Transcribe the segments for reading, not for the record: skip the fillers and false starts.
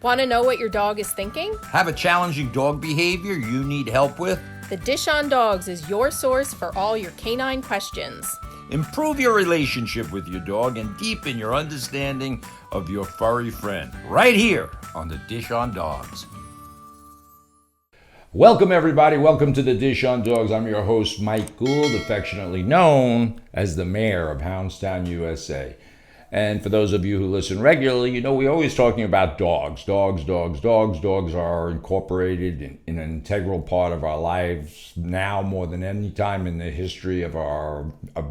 Want to know what your dog is thinking? Have a challenging dog behavior you need help with? The Dish on Dogs is your source for all your canine questions. Improve your relationship with your dog and deepen your understanding of your furry friend. Right here on the Dish on Dogs. Welcome everybody, welcome to the Dish on Dogs. I'm your host Mike Gould, affectionately known as the Mayor of Houndstown, USA. And for those of you who listen regularly, you know we're always talking about dogs. Dogs are incorporated in an integral part of our lives now more than any time in the history of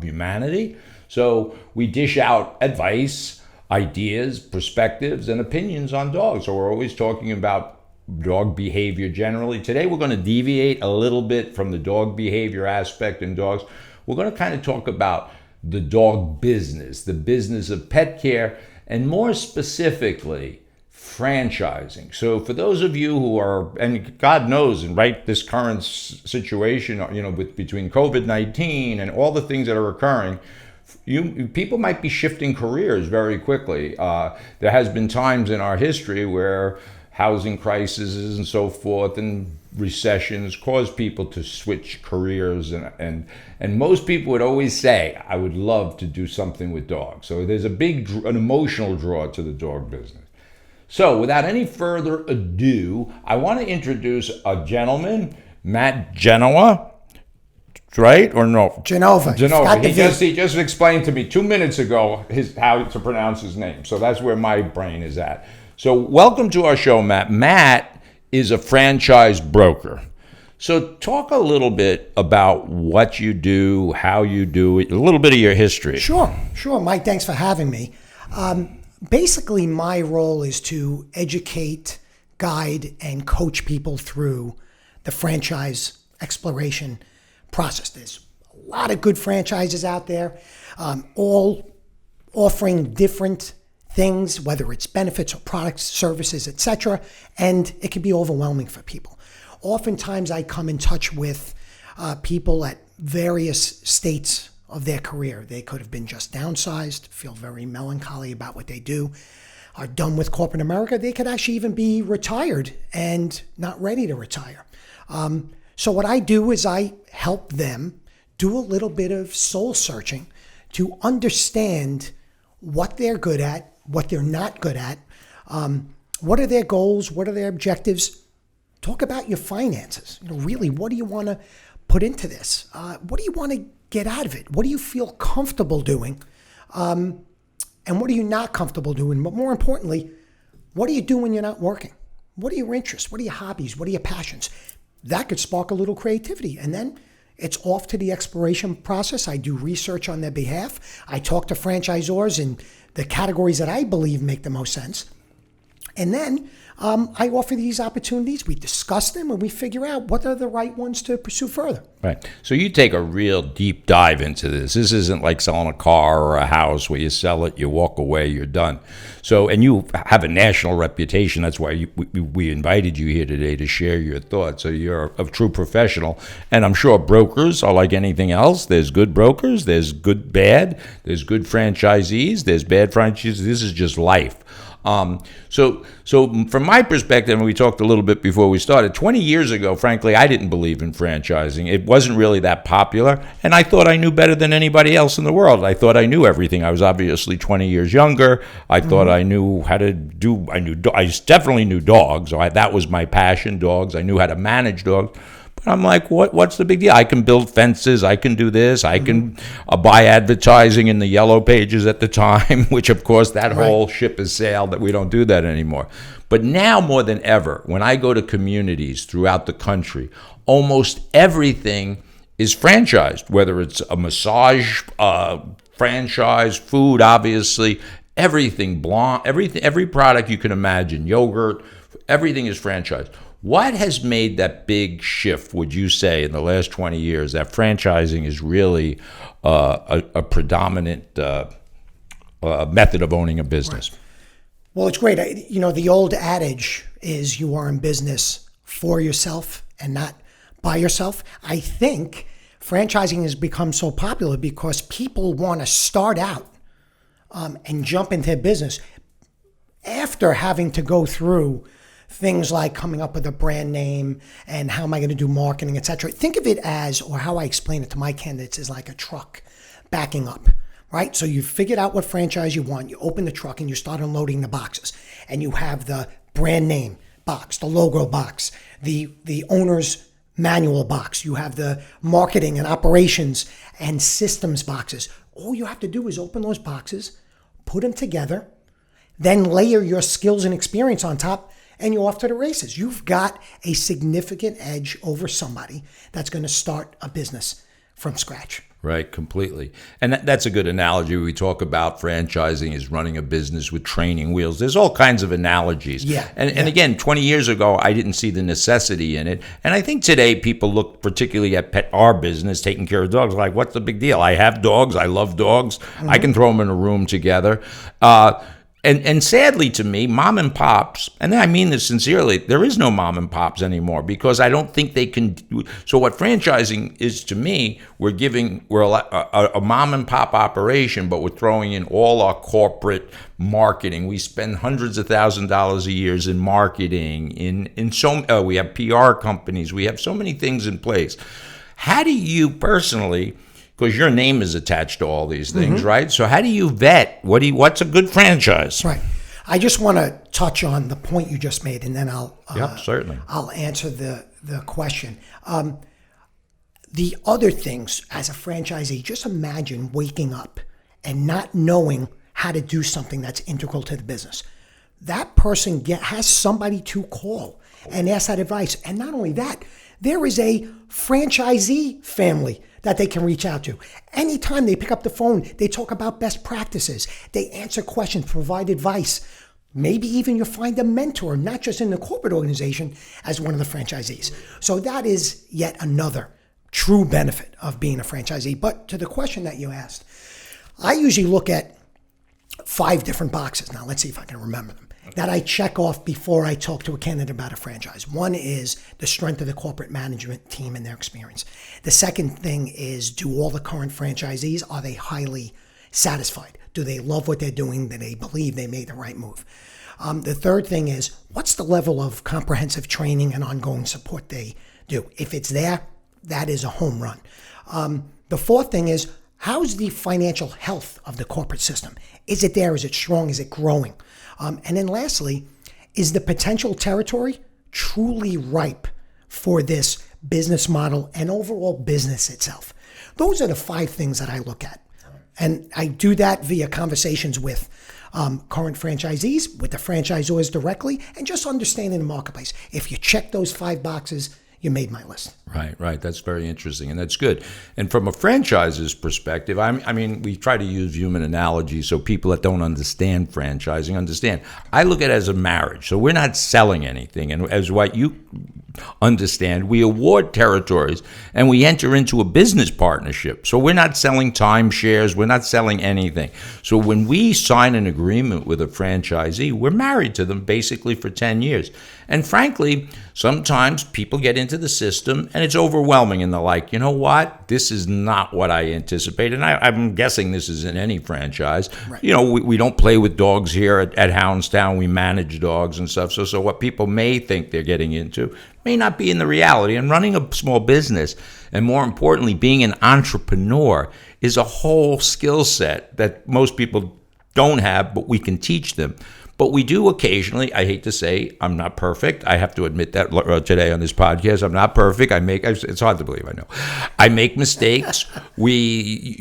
humanity. So we dish out advice, ideas, perspectives, and opinions on dogs. So we're always talking about dog behavior generally. Today we're going to deviate a little bit from the dog behavior aspect in dogs. We're going to kind of talk about the dog business, the business of pet care, and more specifically, franchising. So for those of you who are, and God knows, and right, this current situation, between COVID-19 and all the things that are occurring, people might be shifting careers very quickly. There has been times in our history where housing crises and so forth and recessions cause people to switch careers, and most people would always say, I would love to do something with dogs. So there's an emotional draw to the dog business. So without any further ado, I want to introduce a gentleman, Matt Genova, right? Or no? Genova. He just explained to me 2 minutes ago how to pronounce his name. So that's where my brain is at. So welcome to our show, Matt. Matt is a franchise broker. So talk a little bit about what you do, how you do it, a little bit of your history. Sure, Mike, thanks for having me. Basically, my role is to educate, guide, and coach people through the franchise exploration process. There's a lot of good franchises out there, all offering different things, whether it's benefits or products, services, etc., and it can be overwhelming for people. Oftentimes, I come in touch with people at various states of their career. They could have been just downsized, feel very melancholy about what they do, are done with corporate America. They could actually even be retired and not ready to retire. So what I do is I help them do a little bit of soul searching to understand what they're good at, what they're not good at, what are their goals, what are their objectives. Talk about your finances. Really, what do you want to put into this? What do you want to get out of it? What do you feel comfortable doing? And what are you not comfortable doing? But more importantly, what do you do when you're not working? What are your interests? What are your hobbies? What are your passions? That could spark a little creativity. And then it's off to the exploration process. I do research on their behalf. I talk to franchisors in the categories that I believe make the most sense. And then I offer these opportunities. We discuss them and we figure out what are the right ones to pursue further. Right. So you take a real deep dive into this. This isn't like selling a car or a house where you sell it, you walk away, you're done. So, and you have a national reputation. That's why we invited you here today to share your thoughts. So you're a true professional. And I'm sure brokers are like anything else. There's good brokers, there's good bad, there's good franchisees, there's bad franchisees. This is just life. So from my perspective, and we talked a little bit before we started, 20 years ago, frankly, I didn't believe in franchising. It wasn't really that popular, and I thought I knew better than anybody else in the world. I thought I knew everything. I was obviously 20 years younger. I thought I knew how to do, I definitely knew dogs. That was my passion, dogs. I knew how to manage dogs. I'm like, what's the big deal? I can build fences. I can do this. I can buy advertising in the yellow pages at the time, which, of course, that whole ship has sailed, that we don't do that anymore. But now more than ever, when I go to communities throughout the country, almost everything is franchised, whether it's a massage franchise, food, obviously, everything, every product you can imagine, yogurt, everything is franchised. What has made that big shift, would you say, in the last 20 years, that franchising is really a predominant method of owning a business? Right. Well, it's great. The old adage is you are in business for yourself and not by yourself. I think franchising has become so popular because people want to start out and jump into business after having to go through things like coming up with a brand name and how am I going to do marketing, etc. Think of it as, or how I explain it to my candidates, is like a truck backing up, right? So you figured out what franchise you want, you open the truck and you start unloading the boxes, and you have the brand name box, the logo box, the owner's manual box, you have the marketing and operations and systems boxes. All you have to do is open those boxes, put them together, then layer your skills and experience on top, and you're off to the races. You've got a significant edge over somebody that's going to start a business from scratch. Right, completely. And that's a good analogy. We talk about franchising as running a business with training wheels. There's all kinds of analogies. And again, 20 years ago, I didn't see the necessity in it. And I think today people look particularly at our business, taking care of dogs, like, what's the big deal? I have dogs. I love dogs. Mm-hmm. I can throw them in a room together. And sadly to me, mom and pops, and I mean this sincerely, there is no mom and pops anymore, because I don't think they can. So what franchising is to me, we're a mom and pop operation, but we're throwing in all our corporate marketing. We spend hundreds of thousands of dollars a year in marketing. We have PR companies. We have so many things in place. How do you personally? Because your name is attached to all these things, mm-hmm. right? So how do you vet what's a good franchise? Right. I just want to touch on the point you just made, and then certainly I'll answer the question. The other things as a franchisee, just imagine waking up and not knowing how to do something that's integral to the business. That person has somebody to call and ask that advice. And not only that, there is a franchisee family that they can reach out to. Anytime they pick up the phone, they talk about best practices. They answer questions, provide advice. Maybe even you'll find a mentor, not just in the corporate organization, as one of the franchisees. So that is yet another true benefit of being a franchisee. But to the question that you asked, I usually look at 5 different boxes. Now, let's see if I can remember them, that I check off before I talk to a candidate about a franchise. One is the strength of the corporate management team and their experience. The second thing is, do all the current franchisees, are they highly satisfied? Do they love what they're doing? Do they believe they made the right move? The third thing is, what's the level of comprehensive training and ongoing support they do? If it's there, that is a home run. The fourth thing is, how's the financial health of the corporate system? Is it there? Is it strong? Is it growing? And then lastly, is the potential territory truly ripe for this business model and overall business itself? Those are the 5 things that I look at. And I do that via conversations with current franchisees, with the franchisors directly, and just understanding the marketplace. If you check those 5 boxes, you made my list. Right. That's very interesting, and that's good. And from a franchiser's perspective, I mean, we try to use human analogies so people that don't understand franchising understand. I look at it as a marriage, so we're not selling anything. And as what you understand, we award territories and we enter into a business partnership. So we're not selling timeshares, we're not selling anything. So when we sign an agreement with a franchisee, we're married to them basically for 10 years. And frankly, sometimes people get into the system and it's overwhelming and they're like, you know what, this is not what I anticipated. And I'm guessing this is in any franchise. Right. You know, we don't play with dogs here at Houndstown. We manage dogs and stuff. So what people may think they're getting into may not be in the reality. And running a small business, and more importantly, being an entrepreneur, is a whole skill set that most people don't have, but we can teach them. But we do occasionally, I hate to say, I'm not perfect. I have to admit that today on this podcast, I'm not perfect. It's hard to believe, I know. I make mistakes. We're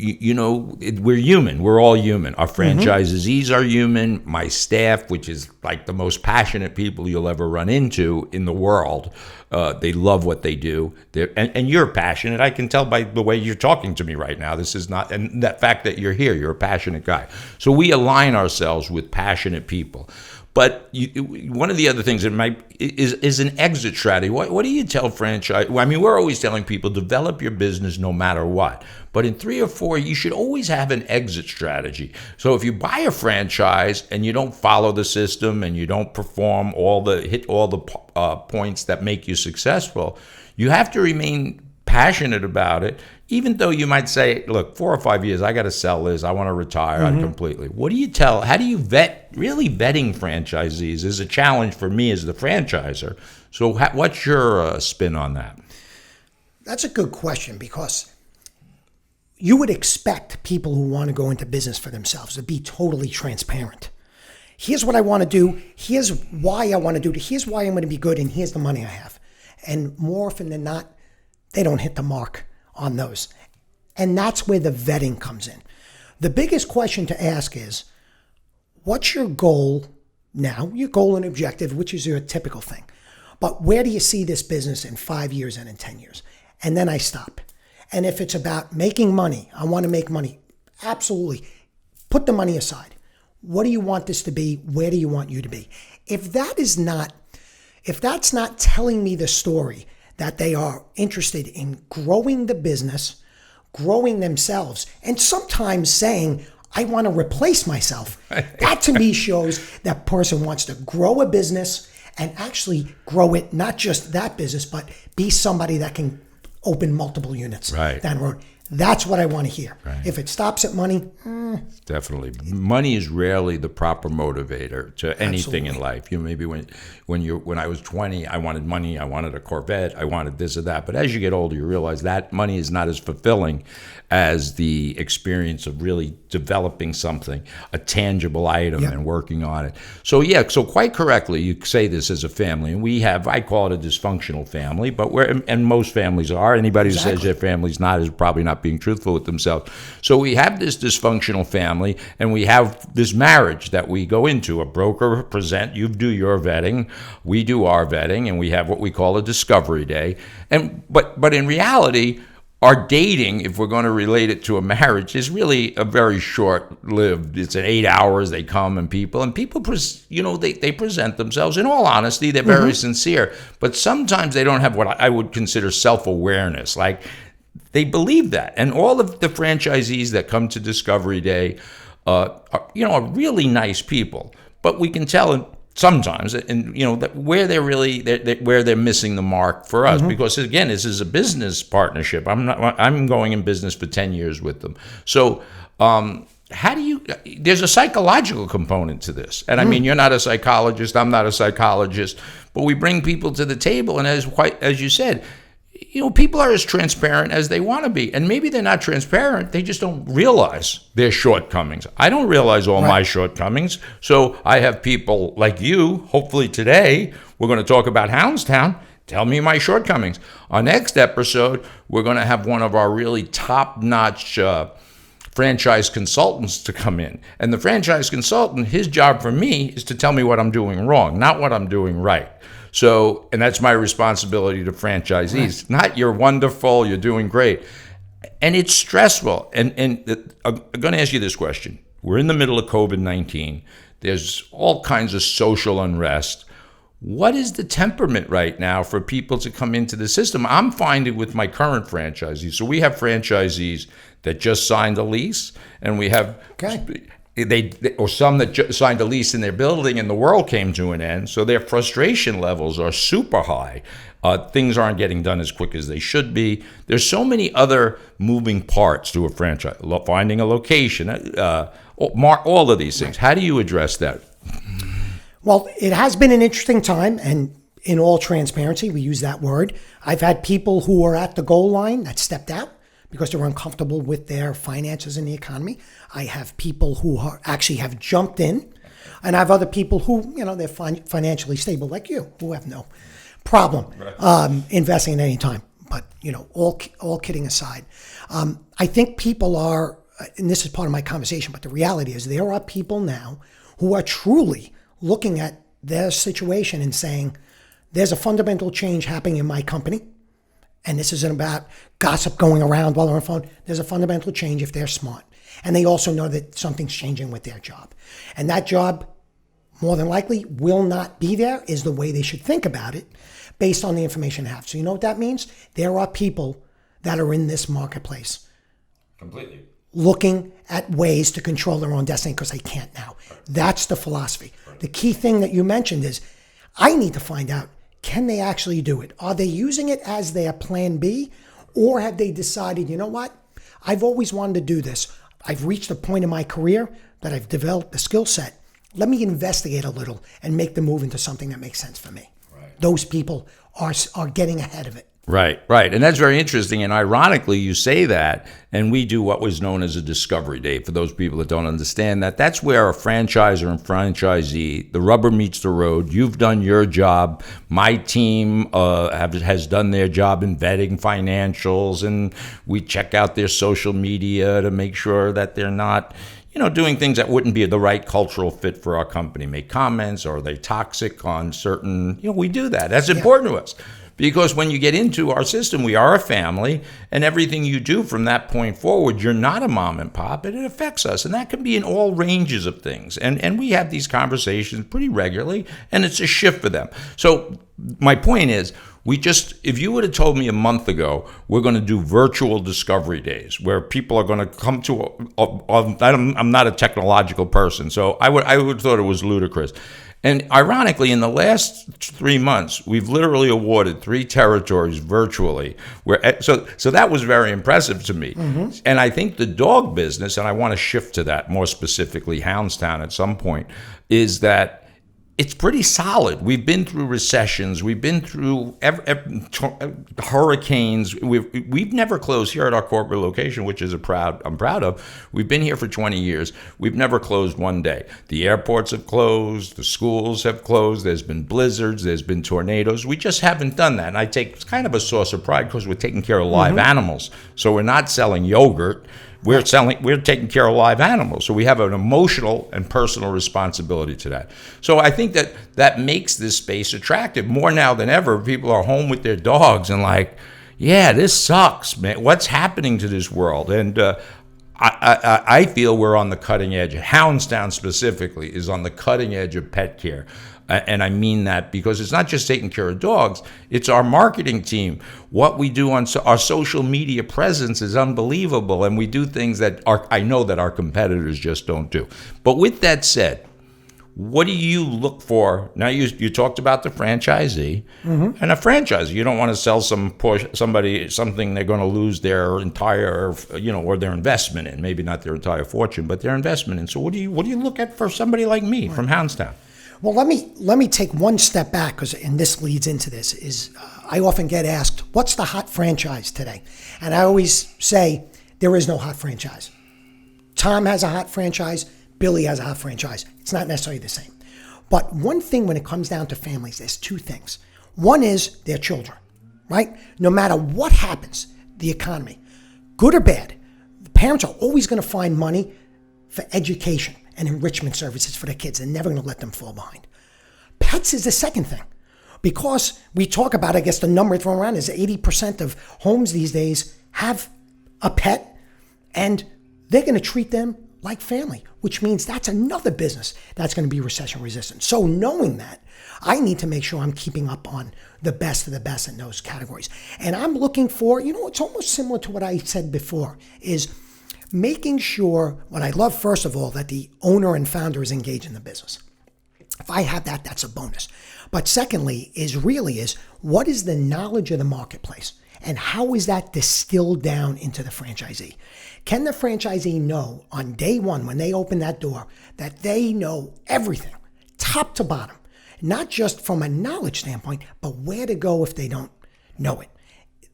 human. We're all human. Our franchisees are human. My staff, which is like the most passionate people you'll ever run into in the world, they love what they do. And you're passionate. I can tell by the way you're talking to me right now. This is not, and that fact that you're here, you're a passionate guy. So we align ourselves with passionate people. But one of the other things that is an exit strategy. What do you tell franchise? I mean, we're always telling people, develop your business no matter what. But in 3 or 4, you should always have an exit strategy. So if you buy a franchise and you don't follow the system and you don't hit all the points that make you successful, you have to remain passionate about it, even though you might say, look, 4 or 5 years, I got to sell this, I want to retire completely. What do you tell, how do you really vetting franchisees is a challenge for me as the franchisor. So what's your spin on that? That's a good question, because you would expect people who want to go into business for themselves to be totally transparent. Here's what I want to do. Here's why I want to do it. Here's why I'm going to be good. And here's the money I have. And more often than not, they don't hit the mark on those. And that's where the vetting comes in. The biggest question to ask is, what's your goal now? Your goal and objective, which is your typical thing. But where do you see this business in 5 years and in 10 years? And then I stop. And if it's about making money, I want to make money. Absolutely. Put the money aside. What do you want this to be? Where do you want you to be? If that's not telling me the story that they are interested in growing the business, growing themselves, and sometimes saying, I want to replace myself. That to me shows that person wants to grow a business and actually grow it, not just that business, but be somebody that can open multiple units down the road. That's what I want to hear. Right. If it stops at money, definitely. Money is rarely the proper motivator to anything in life. You know, maybe when I was 20, I wanted money, I wanted a Corvette, I wanted this or that. But as you get older, you realize that money is not as fulfilling as the experience of really developing something, a tangible item, and working on it. So so quite correctly, you say this as a family, and we have, I call it a dysfunctional family, but and most families are. Anybody who says their family's not is probably not being truthful with themselves. So we have this dysfunctional family, and we have this marriage that we go into. A broker you do your vetting, we do our vetting, and we have what we call a discovery day. And but in reality, our dating, if we're going to relate it to a marriage, is really a very short-lived. It's at 8 hours. They come and people they present themselves. In all honesty, they're very sincere. But sometimes they don't have what I would consider self-awareness. Like, they believe that. And all of the franchisees that come to Discovery Day are really nice people. But we can tell sometimes, and that where they're missing the mark for us, because again, this is a business partnership. I'm going in business for 10 years with them. So there's a psychological component to this. And I mean, you're not a psychologist, I'm not a psychologist, but we bring people to the table, and as you said, people are as transparent as they want to be. And maybe they're not transparent. They just don't realize their shortcomings. I don't realize all my shortcomings. So I have people like you, hopefully today, we're going to talk about Houndstown. Tell me my shortcomings. Our next episode, we're going to have one of our really top-notch franchise consultants to come in. And the franchise consultant, his job for me is to tell me what I'm doing wrong, not what I'm doing right. So, and that's my responsibility to franchisees. Not you're wonderful, you're doing great. And it's stressful. And I'm going to ask you this question. We're in the middle of COVID-19. There's all kinds of social unrest. What is the temperament right now for people to come into the system? I'm finding with my current franchisees. So we have franchisees that just signed a lease, and we have some that signed a lease in their building and the world came to an end. So their frustration levels are super high. Things aren't getting done as quick as they should be. There's so many other moving parts to a franchise. Finding a location, all of these things. How do you address that? Well, it has been an interesting time, and in all transparency, we use that word. I've had people who are at the goal line that stepped out because they were uncomfortable with their finances in the economy. I have people who actually have jumped in, and I have other people who, they're financially stable like you, who have no problem investing at any time. But, all kidding aside, I think people are, and this is part of my conversation, but the reality is there are people now who are truly looking at their situation and saying, there's a fundamental change happening in my company. And this isn't about gossip going around while they're on the phone. There's a fundamental change if they're smart. And they also know that something's changing with their job. And that job, more than likely, will not be there, is the way they should think about it based on the information they have. So you know what that means? There are people that are in this marketplace. Completely. Looking at ways to control their own destiny because they can't now. That's the philosophy. The key thing that you mentioned is I need to find out, can they actually do it? Are they using it as their plan B, Or have they decided, you know what? I've always wanted to do this. I've reached a point in my career that I've developed the skill set. Let me investigate a little and make the move into something that makes sense for me. Right. Those people are getting ahead of it. Right. And that's very interesting. And ironically, you say that, and we do what was known as a discovery day. For those people that don't understand that, that's where a franchisor and franchisee, the rubber meets the road. You've done your job. My team has done their job in vetting financials, and we check out their social media to make sure that they're not doing things that wouldn't be the right cultural fit for our company. Make comments, or are they toxic on certain, we do that. That's important to us. Because when you get into our system, we are a family, and everything you do from that point forward, you're not a mom and pop, and it affects us. And that can be in all ranges of things. And we have these conversations pretty regularly, and it's a shift for them. So my point is, if you would have told me a month ago, we're going to do virtual discovery days where people are going to come to, I'm not a technological person, so I would have thought it was ludicrous. And ironically, in the last 3 months, we've literally awarded 3 territories virtually. So that was very impressive to me. Mm-hmm. And I think the dog business, and I want to shift to that more specifically, Houndstown at some point, is that it's pretty solid. We've been through recessions. We've been through hurricanes. We've never closed here at our corporate location, which I'm proud of. We've been here for 20 years. We've never closed one day. The airports have closed. The schools have closed. There's been blizzards. There's been tornadoes. We just haven't done that. And it's kind of a source of pride because we're taking care of live animals. So we're not selling yogurt. We're taking care of live animals. So we have an emotional and personal responsibility to that. So I think that makes this space attractive more now than ever. People are home with their dogs and like, yeah, this sucks, man. What's happening to this world? And I feel we're on the cutting edge. Houndstown specifically is on the cutting edge of pet care. And I mean that because it's not just taking care of dogs, it's our marketing team. What we do on our social media presence is unbelievable, and we do things that I know that our competitors just don't do. But with that said, what do you look for? Now, you talked about the franchisee and a franchisee. You don't want to sell somebody something they're going to lose their entire, or their investment in. Maybe not their entire fortune, but their investment in. So what do you look at for somebody like me from Houndstown? Well, let me take one step back, and this leads into this, is I often get asked, what's the hot franchise today? And I always say, there is no hot franchise. Tom has a hot franchise. Billy has a hot franchise. It's not necessarily the same. But one thing when it comes down to families, there's 2 things. One is their children, right? No matter what happens, the economy, good or bad, the parents are always going to find money for education and enrichment services for their kids. They're never going to let them fall behind. Pets is the second thing. Because we talk about, I guess the number thrown around is 80% of homes these days have a pet, and they're going to treat them like family, which means that's another business that's going to be recession resistant. So knowing that, I need to make sure I'm keeping up on the best of the best in those categories. And I'm looking for, it's almost similar to what I said before, is making sure, what I love, first of all, that the owner and founder is engaged in the business. If I have that, that's a bonus. But secondly, is what is the knowledge of the marketplace? And how is that distilled down into the franchisee? Can the franchisee know on day one, when they open that door, that they know everything, top to bottom, not just from a knowledge standpoint, but where to go if they don't know it?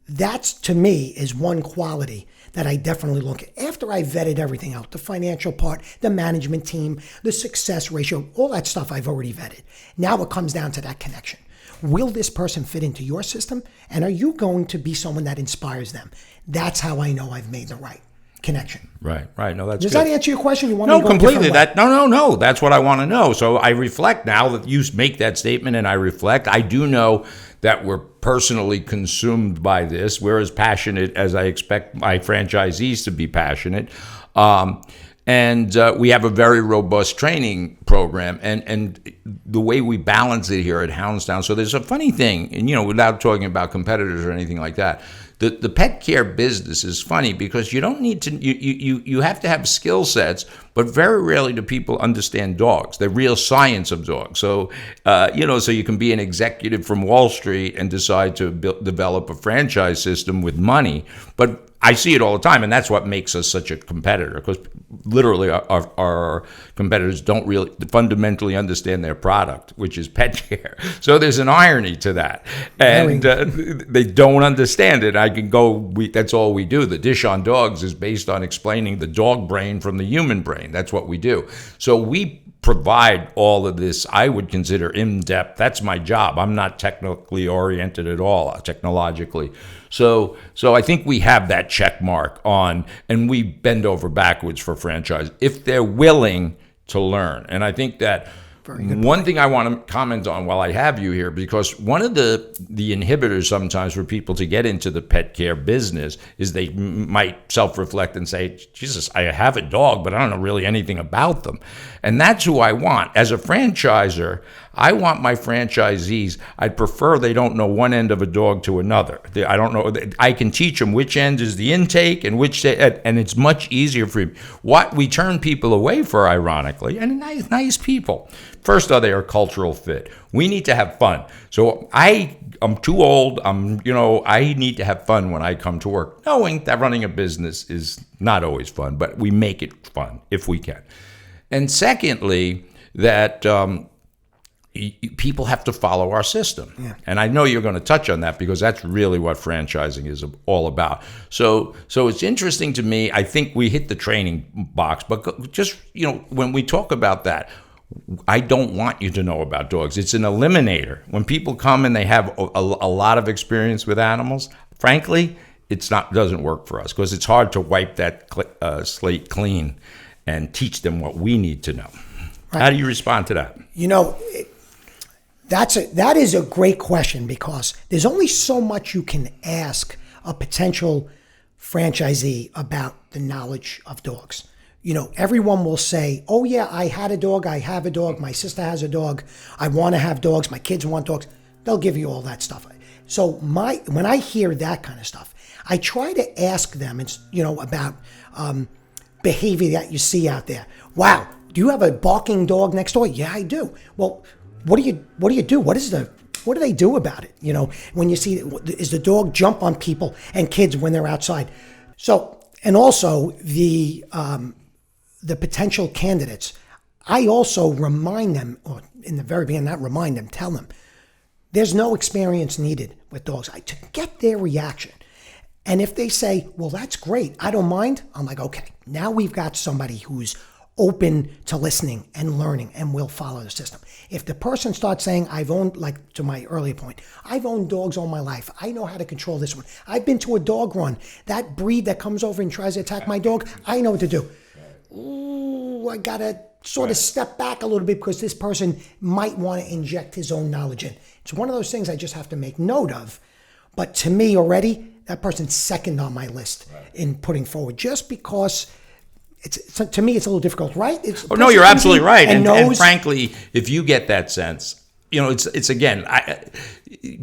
That's, to me, is one quality that I definitely look at. After I vetted everything out, the financial part, the management team, the success ratio, all that stuff I've already vetted. Now it comes down to that connection. Will this person fit into your system? And are you going to be someone that inspires them? That's how I know I've made the right connection. Right. No, that's Does good. that answer your question? You want No, me to go completely. No. That's what I want to know. So I reflect now that you make that statement, and I reflect. I do know that we're personally consumed by this. We're as passionate as I expect my franchisees to be passionate. And we have a very robust training program, and the way we balance it here at Houndstown. So there's a funny thing, and without talking about competitors or anything like that, the pet care business is funny because you don't need to, you have to have skill sets, but very rarely do people understand dogs, the real science of dogs. So, so you can be an executive from Wall Street and decide to develop a franchise system with money, but I see it all the time, and that's what makes us such a competitor, because literally our competitors don't really fundamentally understand their product, which is pet care. So there's an irony to that, and they don't understand it. I can go, that's all we do. The Dish on Dogs is based on explaining the dog brain from the human brain. That's what we do. So we provide all of this, I would consider in-depth. That's my job. I'm not technically oriented at all, technologically. So I think we have that check mark on, and we bend over backwards for franchise if they're willing to learn. And I think that one thing I want to comment on while I have you here, because one of the inhibitors sometimes for people to get into the pet care business is they might self-reflect and say, Jesus, I have a dog, but I don't know really anything about them. And that's who I want. As a franchiser, I want my franchisees, I'd prefer they don't know one end of a dog to another. I don't know. I can teach them which end is the intake and and it's much easier for you. What we turn people away for, ironically, and nice people. First, they are cultural fit. We need to have fun. So I'm too old. I need to have fun when I come to work, knowing that running a business is not always fun, but we make it fun if we can. And secondly, that people have to follow our system. Yeah. And I know you're going to touch on that because that's really what franchising is all about. So it's interesting to me. I think we hit the training box, but just, when we talk about that, I don't want you to know about dogs. It's an eliminator. When people come and they have a lot of experience with animals, frankly, doesn't work for us because it's hard to wipe that slate clean and teach them what we need to know. Right. How do you respond to that? That is a great question, because there's only so much you can ask a potential franchisee about the knowledge of dogs. Everyone will say, oh yeah, I had a dog, I have a dog, my sister has a dog, I want to have dogs, my kids want dogs. They'll give you all that stuff. So when I hear that kind of stuff, I try to ask them, about behavior that you see out there. Wow, do you have a barking dog next door? Yeah, I do. Well, what do you do? What do they do about it? When you see, is the dog jump on people and kids when they're outside? So, and also the potential candidates, I also remind them, or in the very beginning, not remind them, tell them, there's no experience needed with dogs to get their reaction. And if they say, well, that's great, I don't mind, I'm like, okay, now we've got somebody who's open to listening and learning and will follow the system. If the person starts saying, I've owned, like to my earlier point, I've owned dogs all my life, I know how to control this one, I've been to a dog run, that breed that comes over and tries to attack my dog, I know what to do. Ooh, I gotta sort of step back a little bit because this person might want to inject his own knowledge in. It's one of those things I just have to make note of. But to me already, that person's second on my list in putting forward, just because to me, it's a little difficult, right? No, you're absolutely right. And frankly, if you get that sense, it's again,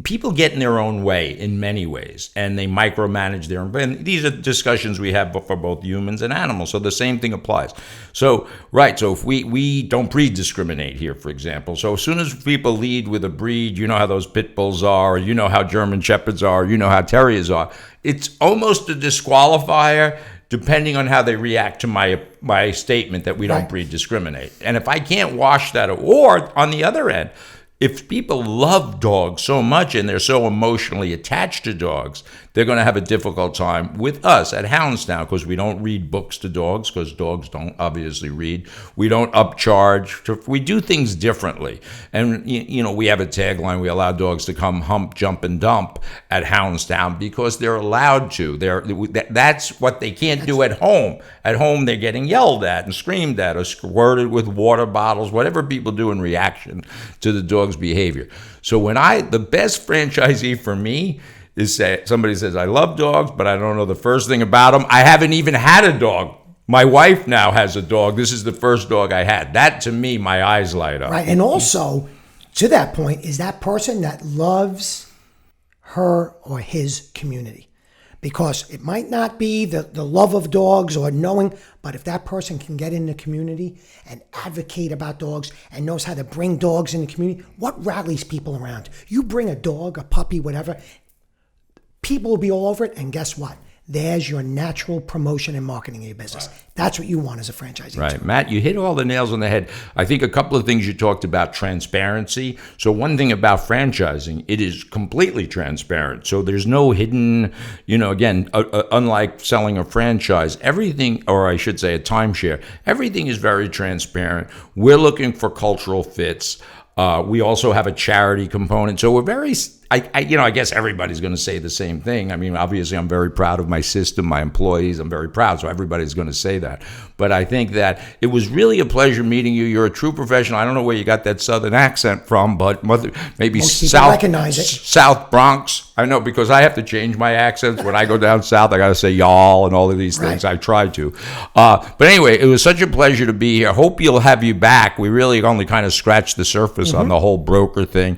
people get in their own way in many ways, and they micromanage their own. And these are discussions we have for both humans and animals. So the same thing applies. So if we don't breed discriminate here, for example. So as soon as people lead with a breed, how those pit bulls are, or how German shepherds are, how terriers are, it's almost a disqualifier, depending on how they react to my statement that we don't breed discriminate. And if I can't wash that, or on the other end, if people love dogs so much and they're so emotionally attached to dogs, they're going to have a difficult time with us at Houndstown, because we don't read books to dogs, because dogs don't obviously read. We don't upcharge. We do things differently. And, we have a tagline, we allow dogs to come hump, jump, and dump at Houndstown because they're allowed to. That's what they can't do at home. At home, they're getting yelled at and screamed at or squirted with water bottles, whatever people do in reaction to the dog's behavior. So the best franchisee for me is somebody says, I love dogs, but I don't know the first thing about them. I haven't even had a dog. My wife now has a dog. This is the first dog I had. That, to me, my eyes light up. Right. And also, to that point, is that person that loves her or his community. Because it might not be the love of dogs or knowing, but if that person can get in the community and advocate about dogs and knows how to bring dogs in the community, what rallies people around? You bring a dog, a puppy, whatever, people will be all over it. And guess what? There's your natural promotion and marketing of your business. That's what you want as a franchisee. Right. Matt, you hit all the nails on the head. I think a couple of things you talked about, transparency. So one thing about franchising, it is completely transparent. So there's no hidden, again, unlike selling a franchise, everything, or I should say a timeshare, everything is very transparent. We're looking for cultural fits. We also have a charity component. So we're very, I guess everybody's going to say the same thing. I mean, obviously, I'm very proud of my system, my employees. I'm very proud. So everybody's going to say that. But I think that it was really a pleasure meeting you. You're a true professional. I don't know where you got that Southern accent from, but maybe South Bronx. I know, because I have to change my accents. When I go down south, I got to say y'all and all of these things. Right. I try to. But anyway, it was such a pleasure to be here. Hope you'll have you back. We really only kind of scratched the surface on the whole broker thing.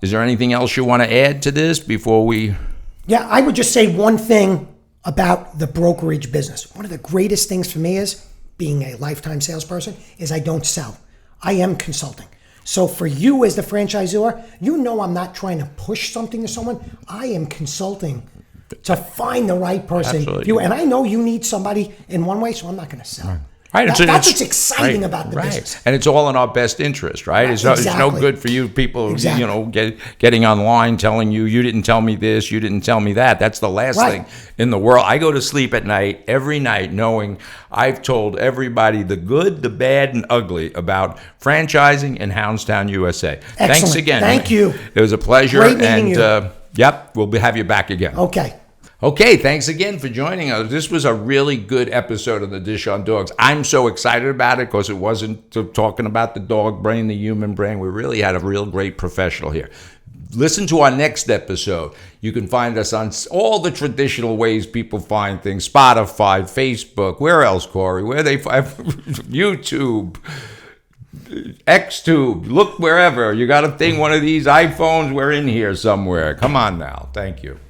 Is there anything else you want to add to this before we? Yeah, I would just say one thing about the brokerage business. One of the greatest things for me is, being a lifetime salesperson, is I don't sell. I am consulting. So for you as the franchisor, I'm not trying to push something to someone. I am consulting to find the right person. Absolutely. And I know you need somebody in one way, so I'm not going to sell. Right. Right. That's what's exciting about the business. And it's all in our best interest, right? It's no good for you people, getting online telling you didn't tell me this, you didn't tell me that. That's the last thing in the world. I go to sleep at night, every night, knowing I've told everybody the good, the bad, and ugly about franchising in Houndstown, USA. Excellent. Thanks again. Thank you. It was a pleasure. Great meeting you. We'll have you back again. Okay, thanks again for joining us. This was a really good episode of The Dish on Dogs. I'm so excited about it because it wasn't talking about the dog brain, the human brain. We really had a real great professional here. Listen to our next episode. You can find us on all the traditional ways people find things. Spotify, Facebook, where else, Corey? Where they find YouTube, Xtube. Look wherever. You got a thing, one of these iPhones, we're in here somewhere. Come on now. Thank you.